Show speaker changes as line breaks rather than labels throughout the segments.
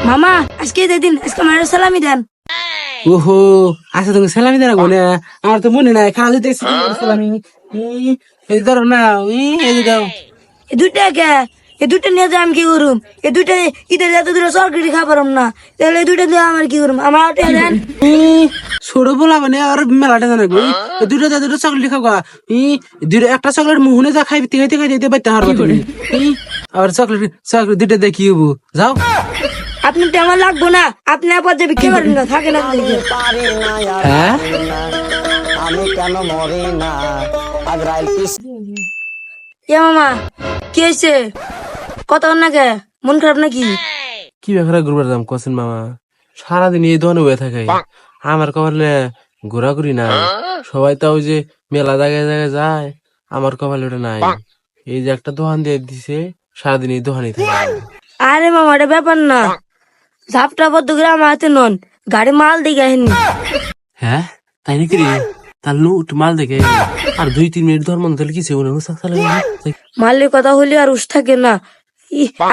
মামা আজকে দিন আজকে আমার সালামি দেন।
ওহো আচ্ছা তুমি সালামি দেন না, আমার তো মনে নাই খাওয়া দিতে সালামি। এই ধরো না, এই যে দাও।
এই দুইটা কে এই দুইটা নিয়ে যায় আমি কি করুম? এই দুইটা ঈদের এত দূরে সরকারি খাবারম না, তাহলে এই দুইটা দিয়ে আমার কি করুম? আমার আটে দেন।
ছোট বলা মানে আর মেলাটা জানা গো, দুটো চকলেট খাওয়া। দুটো একটা চকলেট মুহনে যা খাইতে খাইতে খাইতে বাইতে হারবা তুমি। আর চকলেট চকলেট দুটো দিয়ে কি হবো? যাও।
আপনি তো আমার লাগবো না, আপনি আবার যে বিক্রি করেন না থাকে না।
হ্যাঁ
আমি কেন মরি না আজরাইল
এ মামা কি হয়েছে? কত না কে মন খারাপ নাকি?
কি ব্যাপারে ঘুরবার দাম কোসেন মামা? সারাদিন এই দোকানে হয়ে থাকে, আমার কপালে ঘোরাঘুরি নাই। সবাই তো ওই যে মেলা জায়গায় জায়গায় যায়, আমার কপালে ওটা নাই। এই যে একটা দোকান দিয়ে দিছে, সারাদিন এই দোকানে থাকে।
আরে মামা এটা ব্যাপার না, ঝাপটা বদ্ধ গ্রাম হাতে নন, গাড়ি মাল দিকে আহেননি।
হ্যাঁ তাই নাকি রে? তার লুট মাল দেখে আর 2-3 মিনিট ধর্ম ধরে কিছু
মালের কথা হলে আর উস থাকে না।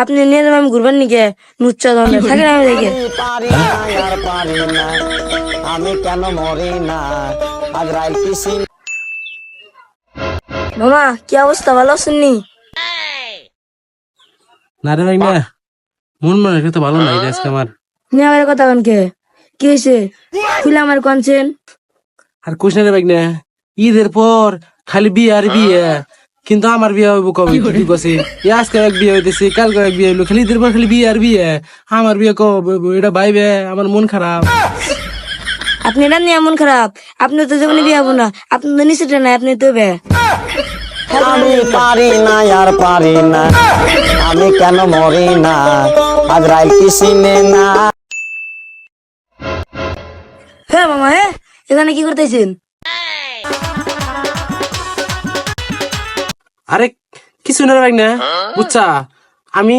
আপনি নিয়ে যাবেন আমি ঘুরবেন নিকে নুচ্চা ধরনের থাকে না আমি দেখে।
পারি না আর পারি না আমি কেন মরি না আজরাইল কিসি
মামা কি অবস্থা, ভালো আছেননি?
না রে ভাই না, মন মনে তো ভালো নাই রে আজকে আমার।
নিয়ে আমার কথা কনকে কি হয়েছে? খুলে আমার কনছেন।
আর কোশ রে ভাই না, ঈদের পর খালি বিয়ে আর বিয়ে, কিন্তু আমার বিয়ে হইব কবে? কি কছে আজকে এক বিয়ে হইতেছে, কালকে এক বিয়ে হইলো, খালি ঈদের পর খালি বিয়ে আর বিয়ে। আমার বিয়ে কবে হইব? এটা ভাইবে আমার মন খারাপ।
আপনি এটা নিয়ে এমন খারাপ, আপনি তো যেমন বিয়ে হবো না, আপনি তো নিচেটা নাই, আপনি তো বে।
আমি পারি না আর পারি না আমি কেন মরি না আজরাইল কিসি না
হ্যাঁ মামা, হ্যাঁ এখানে কি করতেছেন?
আরে কিছু না ভাই না, বুঝছা আমি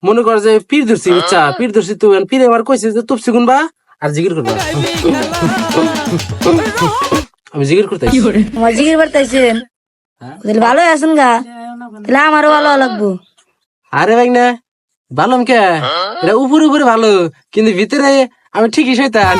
মনে কর যে পীর ধরছি, বুঝছা পীর ধরছি তো পীর আমার কইছে যে তুপসি গুনবা আর জিকির করবা। আমি জিকির করতেছি।
আমার জিগির বাড়তেছেন, তাহলে ভালো আছেন গা, তাহলে আমারও ভালো লাগবো।
আরে ভাই না ভালো কে, এটা উপরে উপরে ভালো, কিন্তু ভিতরে আমি ঠিকই শয়তান।